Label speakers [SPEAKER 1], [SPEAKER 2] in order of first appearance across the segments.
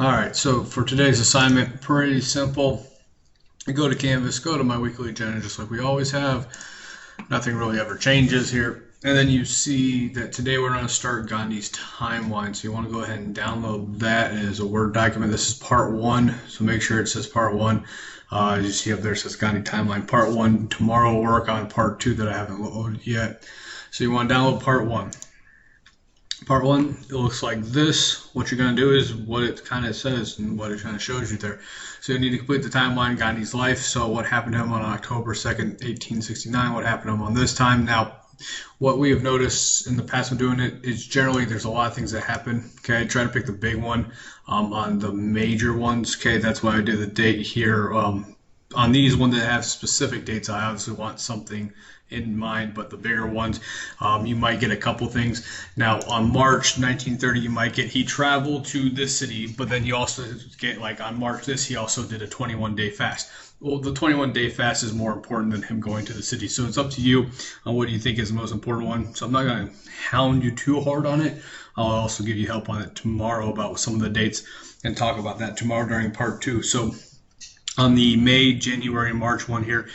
[SPEAKER 1] All right, so for today's assignment, pretty simple. You go to Canvas, go to my weekly agenda, just like we always have. Nothing really ever changes here. And then you see that today we're going to start Gandhi's Timeline. So you want to go ahead and download that as a Word document. This is part one, so make sure it says part one. As you see up there, it says Gandhi Timeline part one. Tomorrow we'll work on part two that I haven't loaded yet. So you want to download part one. Part one, it looks like this. What you're going to do is what it kind of says and what it kind of shows you there. So you need to complete the timeline, Gandhi's life. So what happened to him on October 2nd, 1869, what happened to him on this time. Now, what we have noticed in the past of doing it is generally there's a lot of things that happen. Okay, try to pick the big one on the major ones. Okay, that's why I did the date here. On these ones that have specific dates, I obviously want something in mind, but the bigger ones, you might get a couple things. Now, on March 1930, you might get he traveled to this city, but then you also get, like on March this, he also did a 21-day fast. Well, the 21-day fast is more important than him going to the city, so it's up to you on what you think is the most important one. So I'm not going to hound you too hard on it. I'll also give you help on it tomorrow about some of the dates and talk about that tomorrow during part two. So on the May, January, and March one here,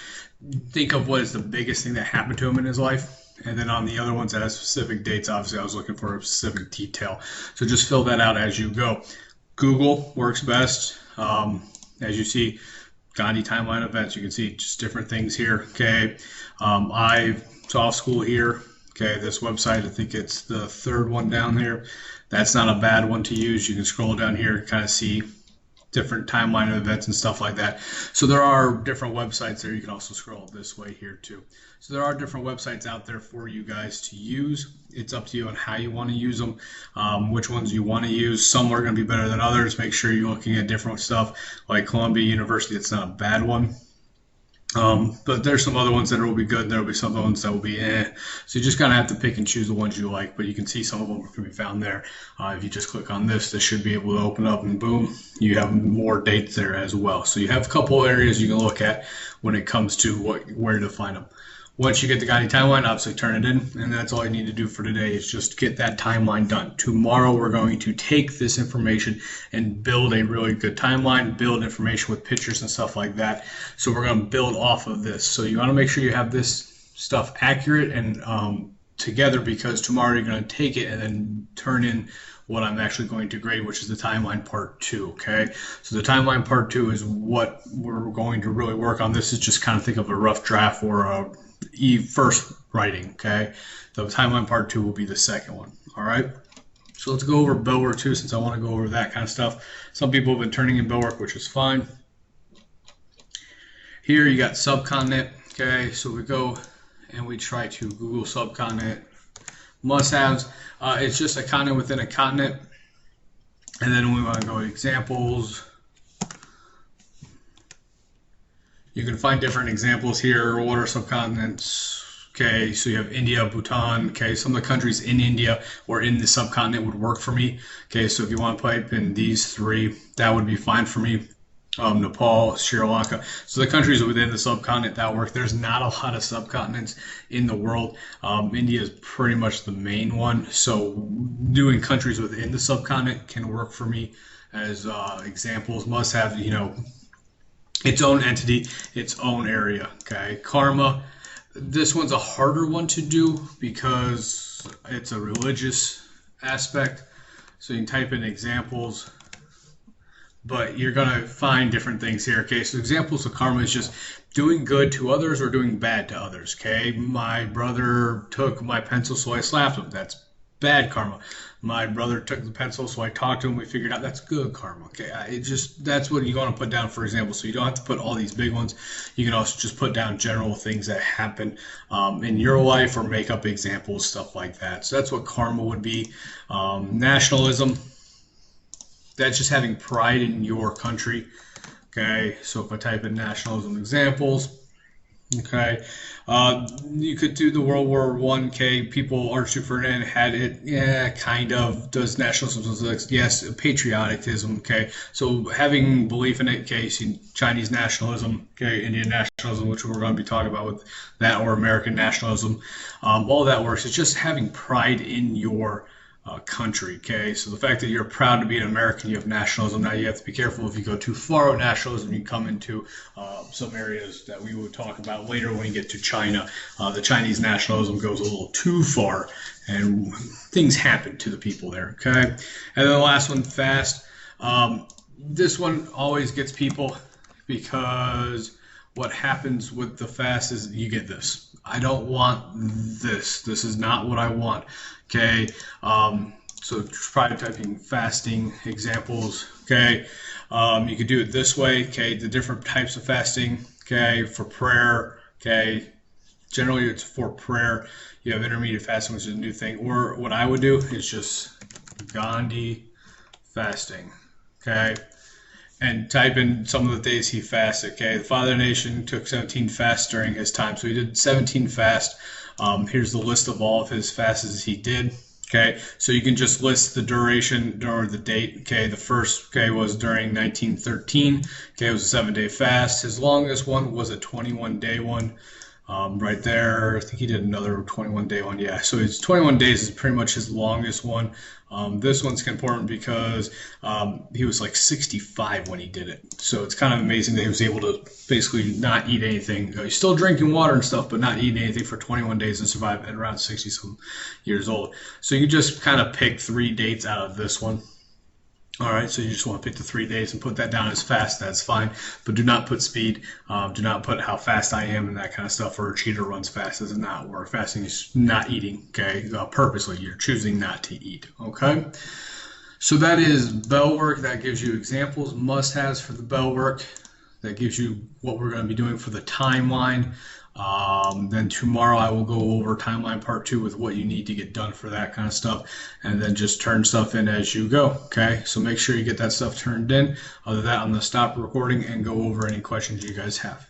[SPEAKER 1] think of what is the biggest thing that happened to him in his life. And then on the other ones that have specific dates, obviously I was looking for a specific detail. So just fill that out as you go. Google works best. As you see, Gandhi Timeline events, you can see just different things here. Okay, I saw school here. Okay, this website, I think it's the third one down there. That's not a bad one to use. You can scroll down here and kind of see different timeline of events and stuff like that. So there are different websites there. You can also scroll this way here too. So there are different websites out there for you guys to use. It's up to you on how you want to use them, which ones you want to use. Some are going to be better than others. Make sure you're looking at different stuff like Columbia University. It's not a bad one. But there's some other ones that will be good. There will be some other ones that will be eh. So you just kind of have to pick and choose the ones you like. But you can see some of them can be found there. If you just click on this should be able to open up and boom, you have more dates there as well. So you have a couple areas you can look at when it comes to where to find them. Once you get the Gandhi timeline, obviously turn it in, and that's all you need to do for today is just get that timeline done. Tomorrow we're going to take this information and build a really good timeline, build information with pictures and stuff like that. So we're going to build off of this. So you want to make sure you have this stuff accurate and together, because tomorrow you're going to take it and then turn in what I'm actually going to grade, which is the timeline part two. Okay, so the timeline part two is what we're going to really work on. This is just kind of think of a rough draft or a first writing. Okay, the timeline part two will be the second one. All right, so let's go over bill work too, since I want to go over that kind of stuff. Some people have been turning in bill work, which is fine. Here you got subcontinent. Okay, so we go and we try to Google subcontinent must-haves. It's just a continent within a continent, and then we want to go to examples. You can find different examples here. What are subcontinents? Okay, so you have India, Bhutan. Okay, some of the countries in India or in the subcontinent would work for me. Okay, so if you want to type in these three, that would be fine for me. Nepal, Sri Lanka. So the countries within the subcontinent that work. There's not a lot of subcontinents in the world. India is pretty much the main one. So doing countries within the subcontinent can work for me as examples. Must have, its own entity, its own area. Okay, karma. This one's a harder one to do because it's a religious aspect. So you can type in examples, but you're going to find different things here. Okay, so examples of karma is just doing good to others or doing bad to others. Okay, my brother took my pencil, so I slapped him. That's bad karma. My brother took the pencil, so I talked to him. We figured out that's good karma. Okay, that's what you want to put down for example. So you don't have to put all these big ones. You can also just put down general things that happen in your life or make up examples, stuff like that. So that's what karma would be. Nationalism. That's just having pride in your country. Okay, so if I type in nationalism examples, okay, you could do the World War I. Okay, people, Archduke Ferdinand had it. Yeah, kind of. Does nationalism? Yes, patriotism. Okay, so having belief in it. Okay, see Chinese nationalism. Okay, Indian nationalism, which we're going to be talking about with that, or American nationalism. All that works. It's just having pride in your country. Okay, so the fact that you're proud to be an American, you have nationalism. Now you have to be careful if you go too far with nationalism, you come into some areas that we will talk about later when we get to China. The Chinese nationalism goes a little too far, and things happen to the people there. Okay, and then the last one, fast. This one always gets people because what happens with the fast is you get this. I don't want this. This is not what I want. Okay. So try typing fasting examples. Okay. You could do it this way. Okay. The different types of fasting. Okay. For prayer. Okay. Generally, it's for prayer. You have intermediate fasting, which is a new thing. Or what I would do is just Gandhi fasting. Okay. And type in some of the days he fasted. Okay, the Father of the Nation took 17 fasts during his time, so he did 17 fasts. Here's the list of all of his fasts he did. Okay, so you can just list the duration or the date. Okay, the first was during 1913. Okay, it was a 7-day fast. His longest one was a 21-day one. Right there, I think he did another 21-day one. Yeah, so his 21 days is pretty much his longest one. This one's important because he was like 65 when he did it. So it's kind of amazing that he was able to basically not eat anything. He's still drinking water and stuff, but not eating anything for 21 days and survive at around 60-some years old. So you can just kind of pick 3 dates out of this one. All right, so you just want to pick the 3 days and put that down as fast. That's fine, but do not put speed. Do not put how fast I am and that kind of stuff. Or a cheater runs fast. Does not work. Fasting is not eating. Okay, purposely you're choosing not to eat. Okay, so that is bell work. That gives you examples, must-haves for the bell work. That gives you what we're going to be doing for the timeline. Then tomorrow I will go over timeline part 2 with what you need to get done for that kind of stuff, and then just turn stuff in as you go. Okay, so make sure you get that stuff turned in. Other than that, I'm going to stop recording and go over any questions you guys have.